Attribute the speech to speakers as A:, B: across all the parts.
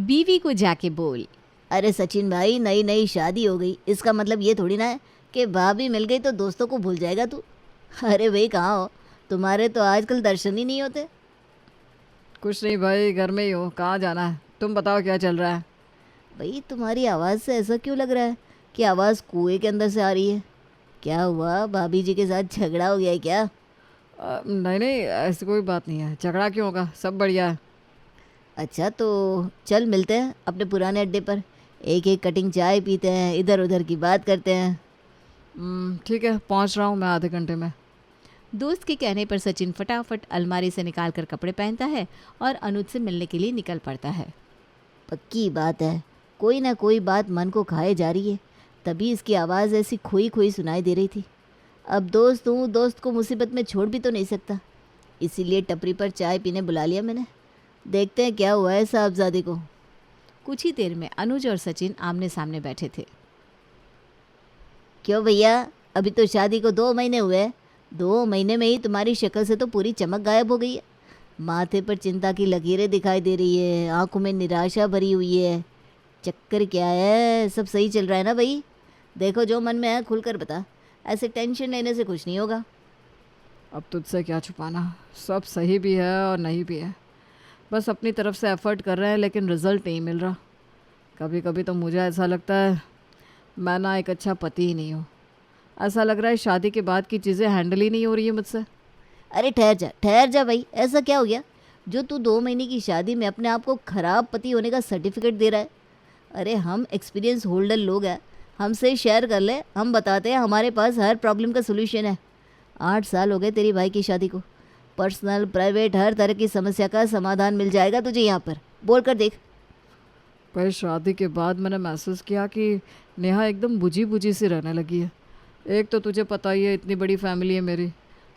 A: बीवी को जाके बोल,
B: अरे सचिन भाई, नई नई शादी हो गई, इसका मतलब ये थोड़ी ना है कि भाभी मिल गई तो दोस्तों को भूल जाएगा तू। अरे भाई कहाँ हो, तुम्हारे तो आजकल दर्शन ही नहीं होते।
C: कुछ नहीं भाई, घर में ही हो। कहाँ जाना है? तुम बताओ क्या चल रहा है?
B: भाई तुम्हारी आवाज़ से ऐसा क्यों लग रहा है कि आवाज़ कुएं के अंदर से आ रही है? क्या हुआ, भाभी जी के साथ झगड़ा हो गया है क्या?
C: नहीं नहीं, ऐसी कोई बात नहीं है। झगड़ा क्यों होगा, सब बढ़िया है।
B: अच्छा तो चल मिलते हैं अपने पुराने अड्डे पर, एक एक कटिंग चाय पीते हैं, इधर उधर की बात करते हैं।
C: ठीक है, पहुंच रहा हूँ मैं आधे घंटे में।
A: दोस्त के कहने पर सचिन फटाफट अलमारी से निकाल कर कपड़े पहनता है और अनुज से मिलने के लिए निकल पड़ता है।
B: पक्की बात है, कोई ना कोई बात मन को खाए जा रही है, तभी इसकी आवाज़ ऐसी खोई खोई सुनाई दे रही थी। अब दोस्त हूँ, दोस्त को मुसीबत में छोड़ भी तो नहीं सकता, इसीलिए टपरी पर चाय पीने बुला लिया मैंने। देखते हैं क्या हुआ है साहबजादे को।
A: कुछ ही देर में अनुज और सचिन आमने सामने बैठे थे।
B: क्यों भैया, अभी तो शादी को 2 महीने हुए हैं, 2 महीने में ही तुम्हारी शक्ल से तो पूरी चमक गायब हो गई है। माथे पर चिंता की लकीरें दिखाई दे रही है, आंखों में निराशा भरी हुई है। चक्कर क्या है, सब सही चल रहा है ना भाई? देखो जो मन में है खुलकर बता, ऐसे टेंशन लेने से कुछ नहीं होगा।
C: अब तुझसे क्या छुपाना, सब सही भी है और नहीं भी है। बस अपनी तरफ से एफर्ट कर रहे हैं लेकिन रिज़ल्ट नहीं मिल रहा। कभी कभी तो मुझे ऐसा लगता है मैं ना एक अच्छा पति ही नहीं हूँ। ऐसा लग रहा है शादी के बाद की चीज़ें हैंडल ही नहीं हो रही है मुझसे।
B: अरे ठहर जा भाई, ऐसा क्या हो गया जो तू 2 महीने की शादी में अपने आप को खराब पति होने का सर्टिफिकेट दे रहा है? अरे हम एक्सपीरियंस होल्डर लोग हैं, हमसे शेयर कर ले, हम बताते हैं, हमारे पास हर प्रॉब्लम का सोल्यूशन है। 8 साल हो गए तेरी भाई की शादी को, पर्सनल प्राइवेट हर तरह की समस्या का समाधान मिल जाएगा तुझे यहाँ पर, बोल कर देख।
C: पर शादी के बाद मैंने महसूस किया कि नेहा एकदम बुझी बुझी सी रहने लगी है। एक तो तुझे पता ही है इतनी बड़ी फैमिली है मेरी।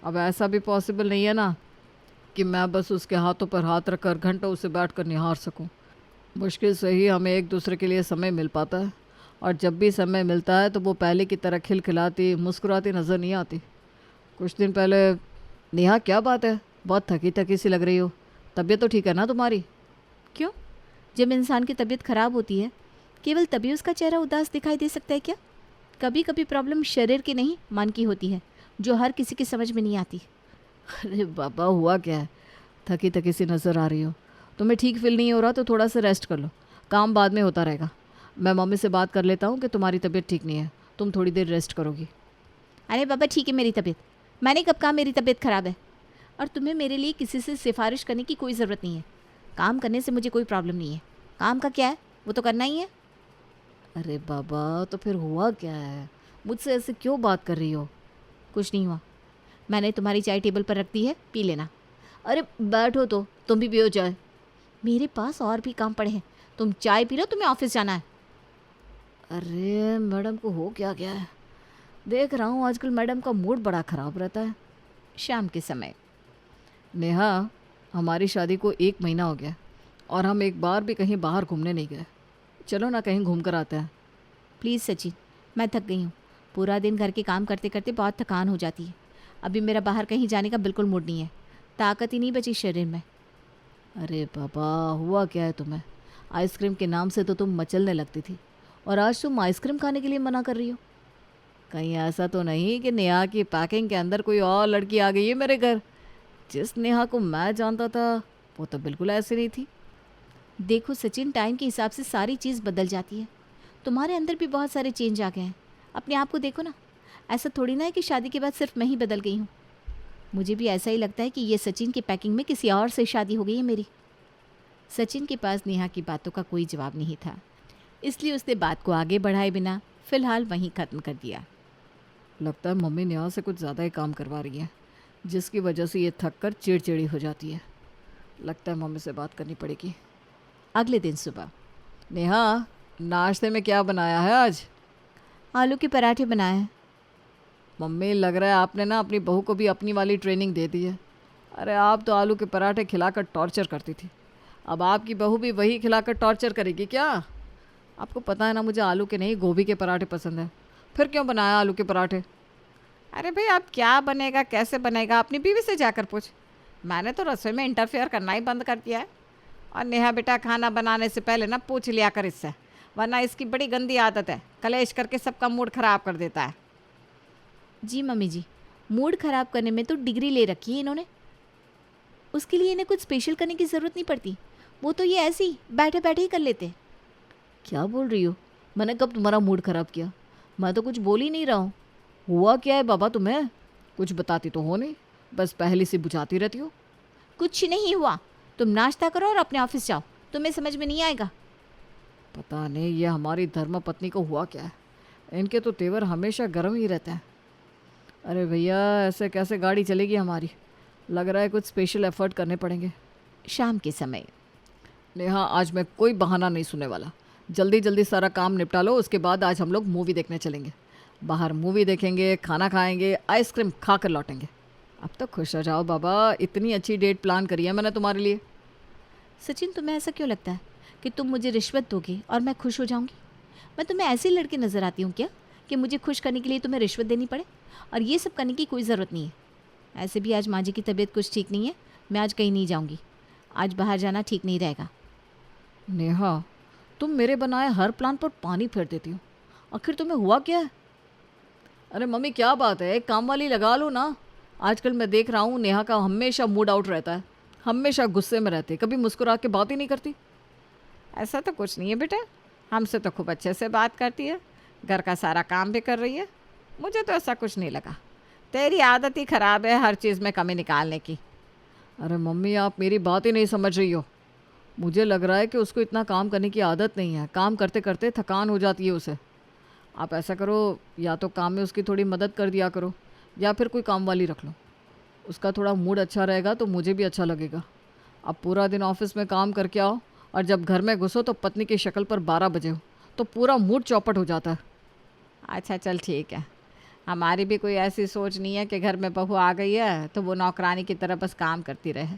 C: अब ऐसा भी पॉसिबल नहीं है ना कि मैं बस उसके हाथों पर हाथ रखकर घंटों उसे बैठ कर निहार सकूं। मुश्किल से ही हमें एक दूसरे के लिए समय मिल पाता है, और जब भी समय मिलता है तो वो पहले की तरह खिलखिलाती मुस्कुराती नज़र नहीं आती। कुछ दिन पहले, नेहा क्या बात है, बहुत थकी थकी सी लग रही हो, तबीयत तो ठीक है ना तुम्हारी?
A: क्यों? जब इंसान की तबीयत खराब होती है केवल तभी उसका चेहरा उदास दिखाई दे सकता है क्या? कभी कभी प्रॉब्लम शरीर की नहीं मन की होती है, जो हर किसी की समझ में नहीं आती।
C: अरे बाबा, हुआ क्या है? थकी थकी सी नज़र आ रही हो। तुम्हें ठीक फील नहीं हो रहा तो थोड़ा सा रेस्ट कर लो, काम बाद में होता रहेगा। मैं मम्मी से बात कर लेता हूँ कि तुम्हारी तबीयत ठीक नहीं है, तुम थोड़ी देर रेस्ट करोगी।
A: अरे बाबा ठीक है मेरी तबीयत, मैंने कब कहा मेरी तबीयत ख़राब है? और तुम्हें मेरे लिए किसी से सिफारिश करने की कोई ज़रूरत नहीं है। काम करने से मुझे कोई प्रॉब्लम नहीं है। काम का क्या है, वो तो करना ही है।
C: अरे बाबा, तो फिर हुआ क्या है? मुझसे ऐसे क्यों बात कर रही हो?
A: कुछ नहीं हुआ, मैंने तुम्हारी चाय टेबल पर रख दी है, पी लेना।
B: अरे बैठो तो, तुम भी पियो चाय।
A: मेरे पास और भी काम पड़े हैं, तुम चाय पी लो, तुम्हें ऑफिस जाना है।
C: अरे मैडम को हो क्या गया है? देख रहा हूँ आजकल मैडम का मूड बड़ा ख़राब रहता है।
A: शाम के समय,
C: नेहा, हमारी शादी को 1 महीना हो गया और हम एक बार भी कहीं बाहर घूमने नहीं गए। चलो ना कहीं घूम कर आते हैं।
A: प्लीज़ सचिन, मैं थक गई हूँ। पूरा दिन घर के काम करते करते बहुत थकान हो जाती है। अभी मेरा बाहर कहीं जाने का बिल्कुल मूड नहीं है, ताकत ही नहीं बची शरीर में।
C: अरे बाबा, हुआ क्या है तुम्हें? आइसक्रीम के नाम से तो तुम मचलने लगती थी और आज तुम आइसक्रीम खाने के लिए मना कर रही हो। कहीं ऐसा तो नहीं कि नेहा की पैकिंग के अंदर कोई और लड़की आ गई है मेरे घर? जिस नेहा को मैं जानता था वो तो बिल्कुल ऐसी नहीं थी।
A: देखो सचिन, टाइम के हिसाब से सारी चीज़ बदल जाती है। तुम्हारे अंदर भी बहुत सारे चेंज आ गए हैं, अपने आप को देखो ना। ऐसा थोड़ी ना है कि शादी के बाद सिर्फ मैं ही बदल गई हूँ। मुझे भी ऐसा ही लगता है कि ये सचिन की पैकिंग में किसी और से शादी हो गई है मेरी। सचिन के पास नेहा की बातों का कोई जवाब नहीं था, इसलिए उसने बात को आगे बढ़ाए बिना फ़िलहाल वहीं ख़त्म कर दिया।
C: लगता है मम्मी नेहा से कुछ ज़्यादा ही काम करवा रही है, जिसकी वजह से ये थक कर चिड़चिड़ी हो जाती है। लगता है मम्मी से बात करनी पड़ेगी।
A: अगले दिन सुबह,
C: नेहा, नाश्ते में क्या बनाया है आज?
A: आलू के पराठे बनाए हैं।
C: मम्मी, लग रहा है आपने ना अपनी बहू को भी अपनी वाली ट्रेनिंग दे दी है। अरे आप तो आलू के पराठे खिलाकर टॉर्चर करती थी, अब आपकी बहू भी वही खिलाकर टॉर्चर करेगी क्या? आपको पता है ना मुझे आलू के नहीं गोभी के पराठे पसंद है। फिर क्यों बनाया आलू के पराठे?
D: अरे भाई, अब क्या बनेगा कैसे बनेगा अपनी बीवी से जाकर पूछ। मैंने तो रसोई में इंटरफेयर करना ही बंद कर दिया है। और नेहा बेटा, खाना बनाने से पहले ना पूछ लिया कर इससे, वरना इसकी बड़ी गंदी आदत है, कलेश करके सबका मूड ख़राब कर देता है।
A: जी मम्मी जी, मूड ख़राब करने में तो डिग्री ले रखी है इन्होंने, उसके लिए इन्हें कुछ स्पेशल करने की ज़रूरत नहीं पड़ती। वो तो ये ऐसे ही बैठे बैठे ही कर लेते।
B: क्या बोल रही हो? मैंने कब तुम्हारा मूड ख़राब किया? मैं तो कुछ बोल ही नहीं रहा हूँ। हुआ क्या है बाबा तुम्हें?
C: कुछ बताती तो हो नहीं, बस पहले से बुझाती रहती हो।
A: कुछ नहीं हुआ, तुम नाश्ता करो और अपने ऑफिस जाओ, तुम्हें समझ में नहीं आएगा।
C: पता नहीं ये हमारी धर्म पत्नी को हुआ क्या है, इनके तो तेवर हमेशा गर्म ही रहते हैं। अरे भैया, ऐसे कैसे गाड़ी चलेगी हमारी? लग रहा है कुछ स्पेशल एफर्ट करने पड़ेंगे।
A: शाम के समय
C: नेहा, आज मैं कोई बहाना नहीं सुनने वाला। जल्दी जल्दी सारा काम निपटा लो, उसके बाद आज हम लोग मूवी देखने चलेंगे। बाहर मूवी देखेंगे, खाना खाएंगे, आइसक्रीम खा कर लौटेंगे। अब तो खुश हो जाओ बाबा, इतनी अच्छी डेट प्लान करी है मैंने तुम्हारे लिए।
A: सचिन, तुम्हें ऐसा क्यों लगता है कि तुम मुझे रिश्वत दोगे और मैं खुश हो जाऊंगी? मैं तुम्हें ऐसी लड़की नज़र आती हूँ क्या कि मुझे खुश करने के लिए तुम्हें रिश्वत देनी पड़े? और ये सब करने की कोई ज़रूरत नहीं है। ऐसे भी आज माँ जी की तबीयत कुछ ठीक नहीं है, मैं आज कहीं नहीं जाऊँगी। आज बाहर जाना ठीक नहीं रहेगा।
C: नेहा, तुम मेरे बनाए हर प्लान पर पानी फेर देती हो। आखिर तुम्हें हुआ क्या है? अरे मम्मी, क्या बात है, एक काम वाली लगा लो ना। आजकल मैं देख रहा हूँ नेहा का हमेशा मूड आउट रहता है, हमेशा गुस्से में रहती है, कभी मुस्कुरा के बात ही नहीं करती।
D: ऐसा तो कुछ नहीं है बेटा, हमसे तो खूब अच्छे से बात करती है, घर का सारा काम भी कर रही है। मुझे तो ऐसा कुछ नहीं लगा। तेरी आदत ही ख़राब है हर चीज़ में कमी निकालने की।
C: अरे मम्मी, आप मेरी बात ही नहीं समझ रही हो। मुझे लग रहा है कि उसको इतना काम करने की आदत नहीं है, काम करते करते थकान हो जाती है उसे। आप ऐसा करो, या तो काम में उसकी थोड़ी मदद कर दिया करो, या फिर कोई काम वाली रख लो। उसका थोड़ा मूड अच्छा रहेगा तो मुझे भी अच्छा लगेगा। अब पूरा दिन ऑफिस में काम करके आओ और जब घर में घुसो तो पत्नी की शक्ल पर 12 बजे हो, तो पूरा मूड चौपट हो जाता है।
D: अच्छा चल ठीक है, हमारी भी कोई ऐसी सोच नहीं है कि घर में बहू आ गई है तो वो नौकरानी की तरह बस काम करती रहे।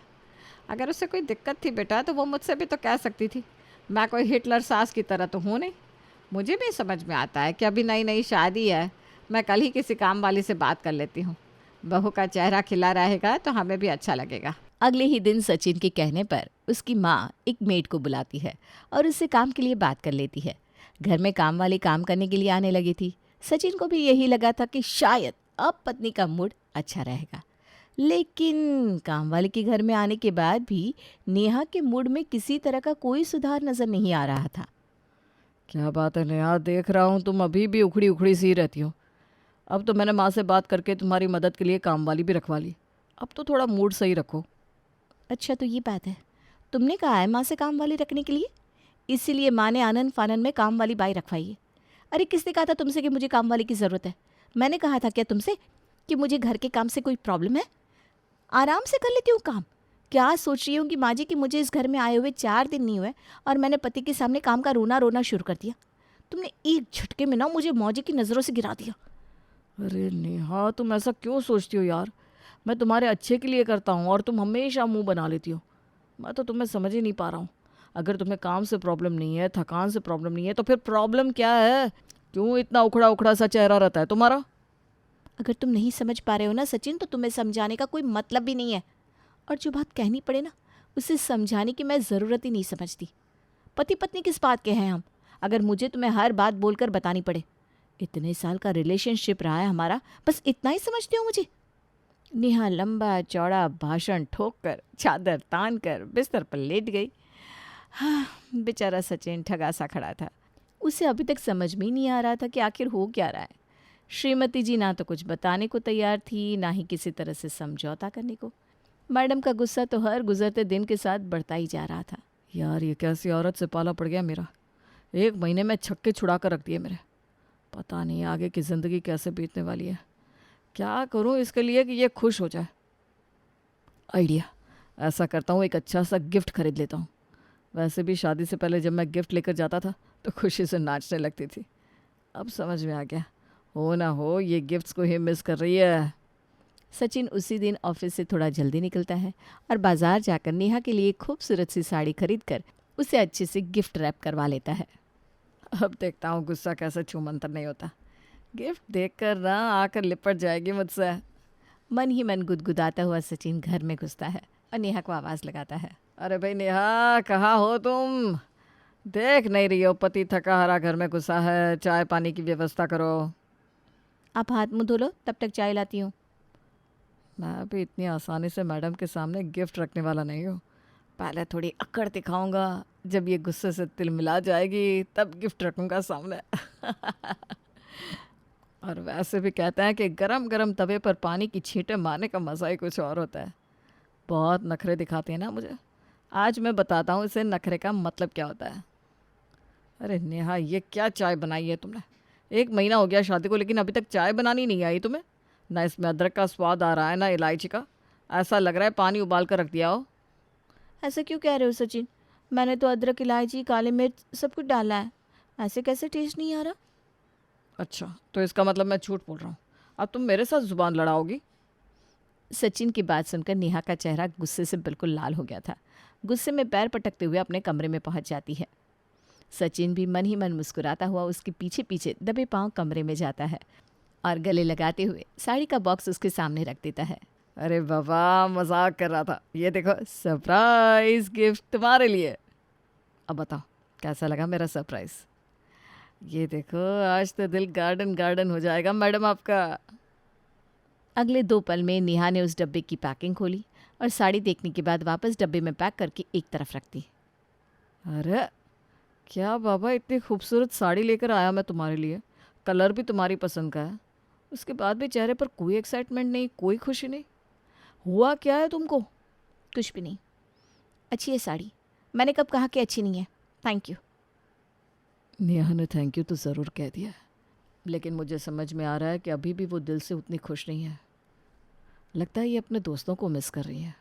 D: अगर उससे कोई दिक्कत थी बेटा तो वो मुझसे भी तो कह सकती थी। मैं कोई हिटलर सास की तरह तो हूँ नहीं। मुझे भी समझ में आता है कि अभी नई नई शादी है, मैं कल ही किसी काम वाली से बात कर लेती हूँ। बहू का चेहरा खिला रहेगा तो हमें भी अच्छा लगेगा।
A: अगले ही दिन सचिन के कहने पर उसकी माँ एक मेड को बुलाती है और उससे काम के लिए बात कर लेती है। घर में काम वाली काम करने के लिए आने लगी थी। सचिन को भी यही लगा था कि शायद अब पत्नी का मूड अच्छा रहेगा, लेकिन काम वाले के घर में आने के बाद भी नेहा के मूड में किसी तरह का कोई सुधार नजर नहीं आ रहा था।
C: क्या बात है नेहा, देख रहा हूँ तुम अभी भी उखड़ी उखड़ी सी रहती हो। अब तो मैंने माँ से बात करके तुम्हारी मदद के लिए काम वाली भी रखवा ली। अब तो थोड़ा मूड सही रखो।
A: अच्छा, तो ये बात है, तुमने कहा है माँ से काम वाली रखने के लिए, इसीलिए माँ ने आनन फानन में काम वाली बाई रखवाई है। अरे किसने कहा था तुमसे कि मुझे काम वाली की ज़रूरत है? मैंने कहा था क्या तुमसे कि मुझे घर के काम से कोई प्रॉब्लम है? आराम से कर लेती हूँ काम। क्या सोच रही हूँ कि माँ जी कि मुझे इस घर में आए हुए 4 दिन नहीं हुए और मैंने पति के सामने काम का रोना रोना शुरू कर दिया। तुमने एक झटके में ना मुझे मौजी की नज़रों से गिरा दिया।
C: अरे नेहा, तुम ऐसा क्यों सोचती हो यार? मैं तुम्हारे अच्छे के लिए करता हूँ और तुम हमेशा मुंह बना लेती हो। मैं तो तुम्हें समझ ही नहीं पा रहा हूँ। अगर तुम्हें काम से प्रॉब्लम नहीं है, थकान से प्रॉब्लम नहीं है, तो फिर प्रॉब्लम क्या है? क्यों इतना उखड़ा उखड़ा सा चेहरा रहता है तुम्हारा?
A: अगर तुम नहीं समझ पा रहे हो ना सचिन, तो तुम्हें समझाने का कोई मतलब भी नहीं है। और जो बात कहनी पड़े ना, उसे समझाने की मैं ज़रूरत ही नहीं समझती। पति पत्नी किस बात के हैं हम, अगर मुझे तुम्हें हर बात बोलकर बतानी पड़े? इतने साल का रिलेशनशिप रहा है हमारा, बस इतना ही समझते हो मुझे? नेहा लंबा चौड़ा भाषण ठोक कर, चादर तान कर बिस्तर पर लेट गई। हाँ, बेचारा सचिन ठगा सा खड़ा था। उसे अभी तक समझ में ही नहीं आ रहा था कि आखिर हो क्या रहा है। श्रीमती जी ना तो कुछ बताने को तैयार थी, ना ही किसी तरह से समझौता करने को। मैडम का गुस्सा तो हर गुजरते दिन के साथ बढ़ता ही जा रहा था।
C: यार, ये कैसी औरत से पाला पड़ गया मेरा। 1 महीने में छक्के छुड़ा कर रख दिए मेरे। पता नहीं आगे की ज़िंदगी कैसे बीतने वाली है। क्या करूं इसके लिए कि ये खुश हो जाए? आइडिया, ऐसा करता हूँ, एक अच्छा सा गिफ्ट खरीद लेता हूँ। वैसे भी शादी से पहले जब मैं गिफ्ट लेकर जाता था तो खुशी से नाचने लगती थी। अब समझ में आ गया, हो ना हो ये गिफ्ट्स को ही मिस कर रही है।
A: सचिन उसी दिन ऑफिस से थोड़ा जल्दी निकलता है और बाजार जाकर नेहा के लिए खूबसूरत सी साड़ी खरीदकर उसे अच्छे से गिफ्ट रैप करवा लेता है।
C: अब देखता हूँ गुस्सा कैसे छूमंतर नहीं होता। गिफ्ट देखकर ना आकर लिपट जाएगी मुझसे।
A: मन ही मन गुदगुदाता हुआ सचिन घर में घुसता है और नेहा को आवाज़ लगाता है।
C: अरे भाई नेहा, कहाँ हो तुम? देख नहीं रही हो पति थका हारा घर में घुसा है, चाय पानी की व्यवस्था करो।
A: आप हाथ मुंह धो लो, तब तक चाय लाती हूँ।
C: मैं भी इतनी आसानी से मैडम के सामने गिफ्ट रखने वाला नहीं हूँ। पहले थोड़ी अक्कड़ दिखाऊंगा, जब ये गुस्से से तिल मिला जाएगी तब गिफ्ट रखूंगा सामने। और वैसे भी कहते हैं कि गरम गरम तवे पर पानी की छींटे मारने का मज़ा ही कुछ और होता है। बहुत नखरे दिखाती है ना मुझे। आज मैं बताता हूँ इसे नखरे का मतलब क्या होता है। अरे नेहा, ये क्या चाय बनाई है तुमने? 1 महीना हो गया शादी को, लेकिन अभी तक चाय बनानी नहीं आई तुम्हें। ना इसमें अदरक का स्वाद आ रहा है, ना इलायची का। ऐसा लग रहा है पानी उबाल कर रख दिया हो।
A: ऐसा क्यों कह रहे हो सचिन? मैंने तो अदरक, इलायची, काली मिर्च सब कुछ डाला है। ऐसे कैसे टेस्ट नहीं आ रहा?
C: अच्छा, तो इसका मतलब मैं झूठ बोल रहा हूँ। अब तुम मेरे साथ जुबान लड़ाओगी?
A: सचिन की बात सुनकर नेहा का चेहरा गुस्से से बिल्कुल लाल हो गया था। गुस्से में पैर पटकते हुए अपने कमरे में पहुंच जाती है। सचिन भी मन ही मन मुस्कुराता हुआ उसके पीछे पीछे दबे पांव कमरे में जाता है और गले लगाते हुए साड़ी का बॉक्स उसके सामने रख देता है।
C: अरे बाबा, मजाक कर रहा था। ये देखो, सरप्राइज गिफ्ट तुम्हारे लिए। अब बताओ कैसा लगा मेरा सरप्राइज? ये देखो, आज तो दिल गार्डन गार्डन हो जाएगा मैडम आपका।
A: अगले 2 पल में नेहा ने उस डब्बे की पैकिंग खोली और साड़ी देखने के बाद वापस डब्बे में पैक करके एक तरफ रख दी।
C: अरे क्या बाबा, इतनी खूबसूरत साड़ी लेकर आया मैं तुम्हारे लिए। कलर भी तुम्हारी पसंद का है। उसके बाद भी चेहरे पर कोई एक्साइटमेंट नहीं, कोई खुशी नहीं। हुआ क्या है तुमको?
A: कुछ भी नहीं। अच्छी है साड़ी। मैंने कब कहा कि अच्छी नहीं है? Thank you.
C: नेहा ने थैंक यू तो ज़रूर कह दिया है, लेकिन मुझे समझ में आ रहा है कि अभी भी वो दिल से उतनी खुश नहीं है। लगता है ये अपने दोस्तों को मिस कर रही है।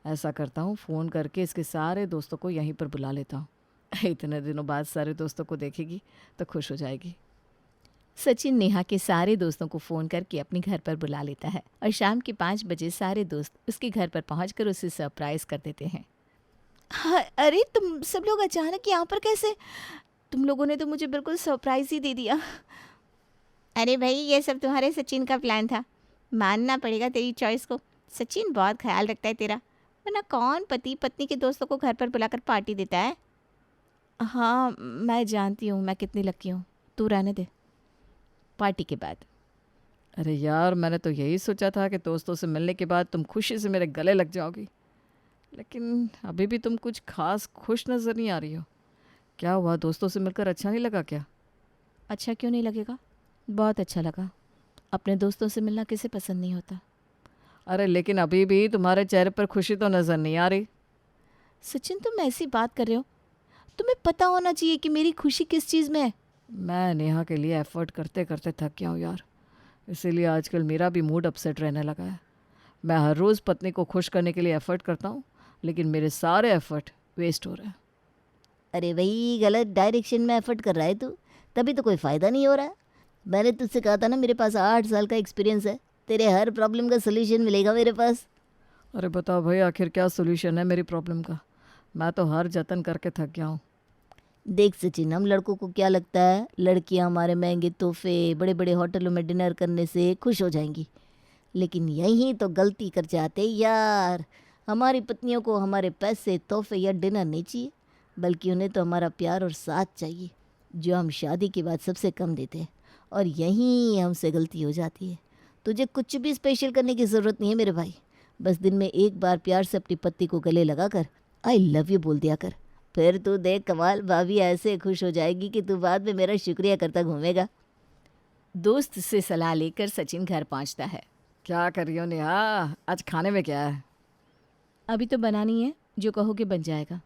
C: ऐसा करता हूँ, फ़ोन करके इसके सारे दोस्तों को यहीं पर बुला लेता हूँ। इतने दिनों बाद सारे दोस्तों को देखेगी तो खुश हो जाएगी।
A: सचिन नेहा के सारे दोस्तों को फ़ोन करके अपने घर पर बुला लेता है और शाम के 5 बजे सारे दोस्त उसके घर पर पहुंचकर उसे सरप्राइज़ कर देते हैं। हाँ, अरे तुम सब लोग अचानक यहाँ पर कैसे? तुम लोगों ने तो मुझे बिल्कुल सरप्राइज़ ही दे दिया। अरे भाई, ये सब तुम्हारे सचिन का प्लान था। मानना पड़ेगा तेरी चॉइस को। सचिन बहुत ख्याल रखता है तेरा, वरना कौन पति पत्नी के दोस्तों को घर पर बुलाकर पार्टी देता है? हाँ, मैं जानती हूँ मैं कितनी लकी हूँ। तू रहने दे। पार्टी के बाद।
C: अरे यार, मैंने तो यही सोचा था कि दोस्तों से मिलने के बाद तुम खुशी से मेरे गले लग जाओगी, लेकिन अभी भी तुम कुछ खास खुश नज़र नहीं आ रही हो। क्या हुआ, दोस्तों से मिलकर अच्छा नहीं लगा क्या?
A: अच्छा क्यों नहीं लगेगा? बहुत अच्छा लगा। अपने दोस्तों से मिलना किसे पसंद नहीं होता?
C: अरे लेकिन अभी भी तुम्हारे चेहरे पर खुशी तो नज़र नहीं आ रही।
A: सचिन, तुम ऐसी बात कर रहे हो? तुम्हें पता होना चाहिए कि मेरी खुशी किस चीज़ में है।
C: मैं नेहा के लिए एफ़र्ट करते करते थक गया हूँ यार। इसीलिए आजकल मेरा भी मूड अपसेट रहने लगा है। मैं हर रोज़ पत्नी को खुश करने के लिए एफ़र्ट करता हूँ, लेकिन मेरे सारे एफ़र्ट वेस्ट हो रहे हैं।
B: अरे भाई, गलत डायरेक्शन में एफर्ट कर रहा है तू, तभी तो कोई फ़ायदा नहीं हो रहा है। मैंने तुझसे कहा था ना, मेरे पास 8 साल का एक्सपीरियंस है। तेरे हर प्रॉब्लम का सोल्यूशन मिलेगा मेरे पास।
C: अरे बताओ भाई, आखिर क्या सोल्यूशन है मेरी प्रॉब्लम का? मैं तो हर जतन करके थक गया हूँ।
B: देख सचिन, हम लड़कों को क्या लगता है, लड़कियां हमारे महंगे तोहफे, बड़े बड़े होटलों में डिनर करने से खुश हो जाएंगी। लेकिन यहीं तो गलती कर जाते यार। हमारी पत्नियों को हमारे पैसे, तोहफे या डिनर नहीं चाहिए, बल्कि उन्हें तो हमारा प्यार और साथ चाहिए, जो हम शादी के बाद सबसे कम देते हैं। और यहीं हमसे गलती हो जाती है। तुझे कुछ भी स्पेशल करने की ज़रूरत नहीं है मेरे भाई। बस दिन में एक बार प्यार से अपनी पत्नी को गले लगा कर आई लव यू बोल दिया कर। फिर तू देख कमाल, भाभी ऐसे खुश हो जाएगी कि तू बाद में मेरा शुक्रिया करता घूमेगा।
A: दोस्त से सलाह लेकर सचिन घर पहुंचता है।
C: क्या कर रही हो नेहा? आज खाने में क्या है?
A: अभी तो बनानी है, जो कहोगे बन जाएगा।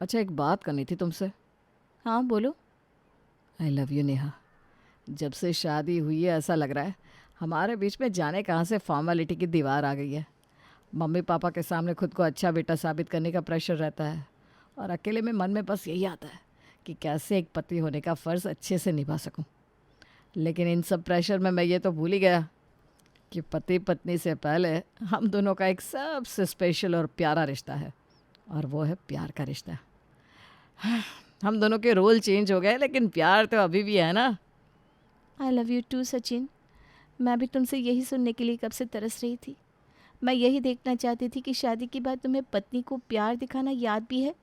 C: अच्छा, एक बात करनी थी तुमसे।
A: हाँ बोलो।
C: आई लव यू नेहा। जब से शादी हुई है ऐसा लग रहा है हमारे बीच में जाने कहाँ से फॉर्मेलिटी की दीवार आ गई है। मम्मी पापा के सामने खुद को अच्छा बेटा साबित करने का प्रेशर रहता है, और अकेले में मन में बस यही आता है कि कैसे एक पति होने का फ़र्ज़ अच्छे से निभा सकूं। लेकिन इन सब प्रेशर में मैं ये तो भूल ही गया कि पति पत्नी से पहले हम दोनों का एक सबसे स्पेशल और प्यारा रिश्ता है, और वो है प्यार का रिश्ता। हम दोनों के रोल चेंज हो गए, लेकिन प्यार तो अभी भी है ना।
A: I love you too Sachin. मैं भी तुमसे यही सुनने के लिए कब से तरस रही थी। मैं यही देखना चाहती थी कि शादी के बाद तुम्हें पत्नी को प्यार दिखाना याद भी है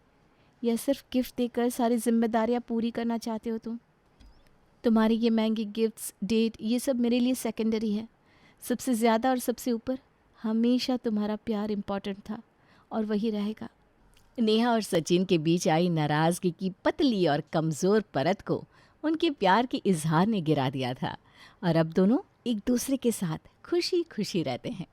A: या सिर्फ गिफ्ट देकर सारी जिम्मेदारियां पूरी करना चाहते हो तुम। तुम्हारे ये महंगे गिफ्ट्स, डेट, ये सब मेरे लिए सेकेंडरी है। सबसे ज़्यादा और सबसे ऊपर हमेशा तुम्हारा प्यार इम्पॉर्टेंट था और वही रहेगा।
B: नेहा और सचिन के बीच आई नाराज़गी की पतली और कमज़ोर परत को उनके प्यार के इजहार ने गिरा दिया था और अब दोनों एक दूसरे के साथ खुशी खुशी रहते हैं।